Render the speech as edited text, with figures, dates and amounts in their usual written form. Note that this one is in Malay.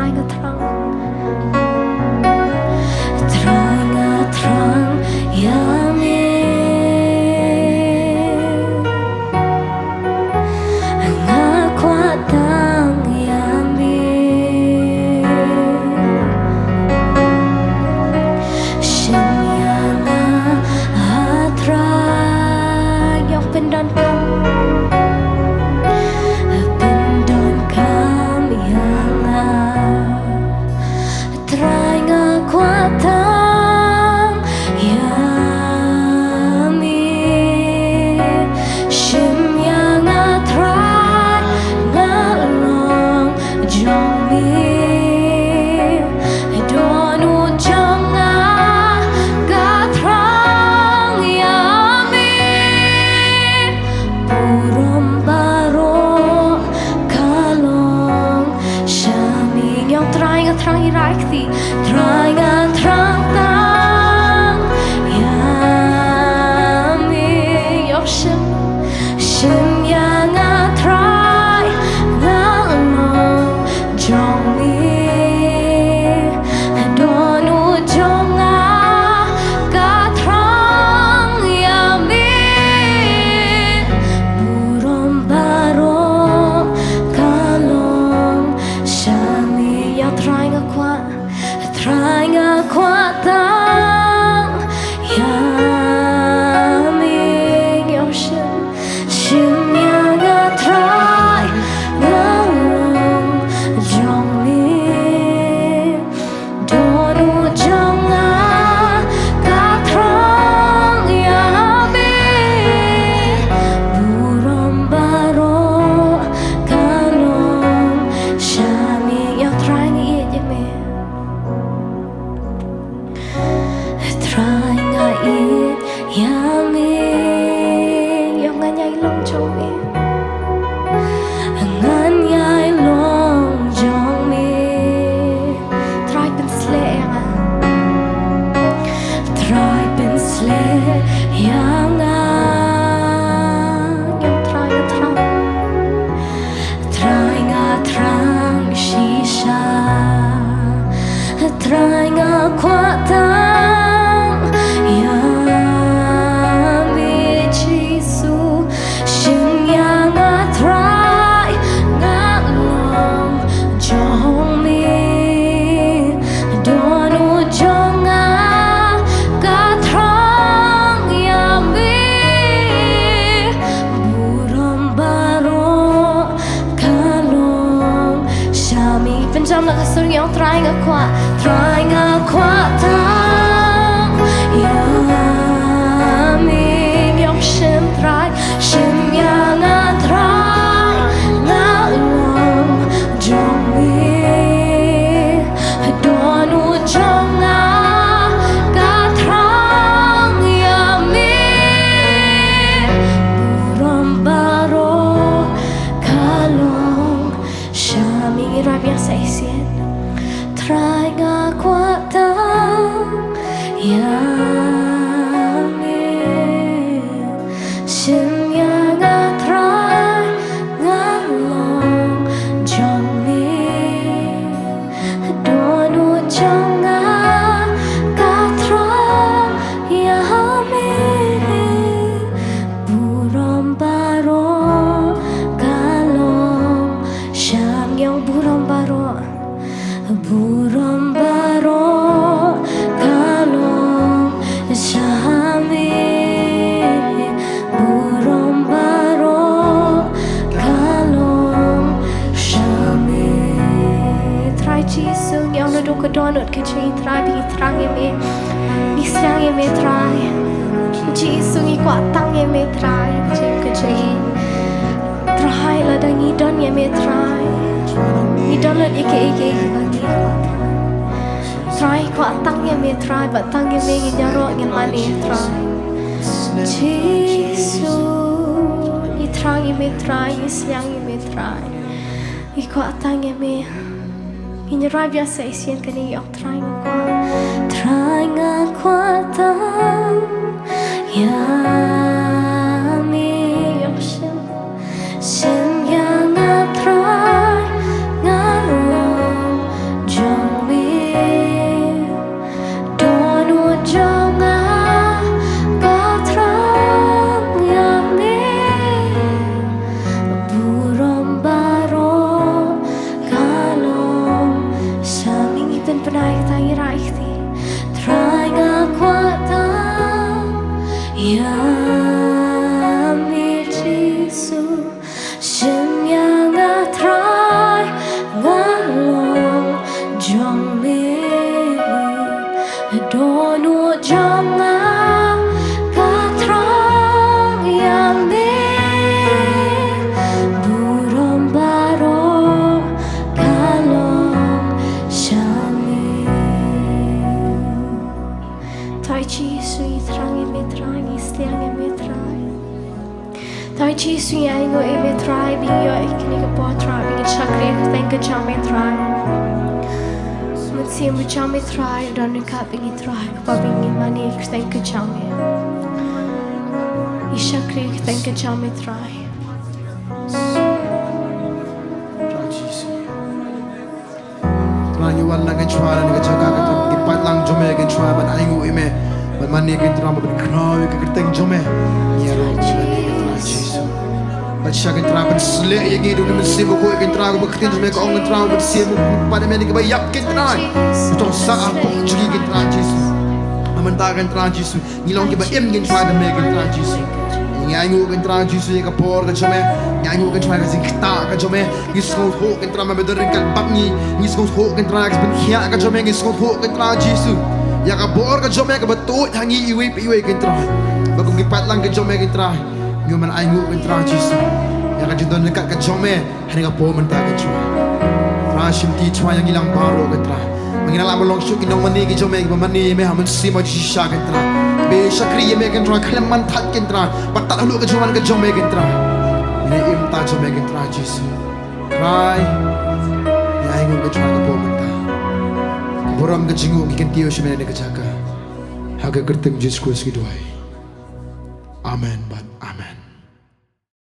Trai Nga Thrang Trai Nga Thrang Yami Nga Kwa Tang Yami SHIM Nga Thrang Yok Bên Đòn Công Trai Nga Kwa Tang Yami SHIM Nga Trai Nga Long JONG Donu JONG Nga Thrang Yami BUROM BAROH Kalong Shami Yang Trai Nga Thrang Irakti Trai Nga Thrang Tang Yami Yok SHIM Nga Trai Nga Long JONG Donu JONG Nga Thrang Yami BUROM BAROH Kalong Shami Yang Trai Nga Kwa Trai Nga Kwa Tang Yami Yok SHIM Nga Trai Nga Long JONG Donu JONG Nga Thrang Yami BUROM BAROH Kalong Shami Yang Trai Nga Yami Trai Nga Yami Yok Nga Nhai Long JONG Nga Nhai Long JONG Trai Bên Sle Nga Trai Bên Sle Nga Yok Trai Nga Thrang Trai Nga Thrang SHISHA Trai Nga Kwa Tang Yami Jisu SHIM Nga Trai Nga Long JONG Donu JONG Nga Thrang Yami BUROM BAROH Kalong Shami Penjam Là Kasur Yang Trai Nga Kwa Trai Nga Kwa Tang Yami Yok SHIM Nga Trai Nga Long JONG Donu JONG Nga Thrang Yami BUROM BAROH Kalong Shami Rai Biasa Isien Trai Nga Kwa Tang Yami SHIM Nga Trai Nga Long JONG Donu JONG Nga Thrang Yami BUROM BAROH Kalong Sham Yang BUROM BAROH Kalong Shami BUROM BAROH Kalong Shami Trai Jisu Yang Nadu Kadonut Kecil Trai Bi Thrang Yami Islang Yami Trai Jisu Ngi Kwa Tang Yami Trai Kecil Trai Lada Ngidon Yami Trai Ngidon Lad Ike Bagi Trai Kwa Tang Yami Trai Bat Tang Yami Nginyaro Ngin Mani Trai Jisu Ngi Thrang Yami Trai Islang Yami Trai Ngi Kwa Tang Yami Nginyaro Biasa Isien Kani Yok Trai Nga Kwa Tang Yami Yok SHIM Nga Trai Nga Long penai tangi raikti Trai Nga Thrang Jisu SHIM Nga Trai Nga JONG Donu JONG Nga Thrang BUROM BAROH Trai Jisu U Trai Trai Jisu IANGA Trai Binyo Ikiniga Po Trai Bingi Chakri Thank Jame Trai Mutsi Mujame Trai Donika Bingi Trai Kapa Bingi Mani Thank Jame Ishakri Thank Jame Trai Trai Jisu Trai Yuan Lang Trai Nga Jaga Gipat Lang Jome Gan Trai Ban Aingu Ime Ban Mani Gan Trai Ban Krawi Kagirteng Jome Yero Trai Jisu Ban Shagan Trai Ban Sle Yagi Dun Ban Simu Ko Gan Trai Ban Ktin Jome Ka Ong Trai Ban Simu Pada Meni Ka Yap Gan Trai Tong Sa Apo Jugi Gan Trai Jisu Amanta Gan Trai Jisu Nilong Ki Ba Im Gan Trai Ban Me Gan Trai Jisu Nyangu Gan Trai Jisu Ka Por Ka Jome Nyangu Gan Trai Ka Zikta Ka Jome Ngisong Ho Gan Trai Ma Bedarin Kan Bab Ni Ngisong Ho Gan Trai Ka Ban Khia Ka Jome Ngisong Ho Gan Trai Jisu Ya Ka Por Ka Jome Ka Batut Hangi Iwi Iwi Gan Trai Bagong Gipat Lang Ka Jome Gan Trai Nyuman Aingu Gan Trai Jisu Ya Ka Jindon Dekat Ka Jome Hani Ka Po Menta Ka Jome Trai SHIM Ti Trai Yang Ilang Baroh Gan Trai Menginal Amal Long Syuk Inong Mani Ki Jome Ki Mani Me Haman Sima SHISHA Gan Trai Be Shakri Yeme Gan Trai Kalam Mantat Gan Trai Batak Hulu Ka Jome Ka Jome Gan Trai Ini Imta Jome Gan Trai Jisu Trai Ya Aingu Gan Trai Ka Po Menta BUROM Ka Jingu Ki Kan Tiyo Shimene Ka Jaga Haga Gerteng Jisu Kuas Ki Duai Amen.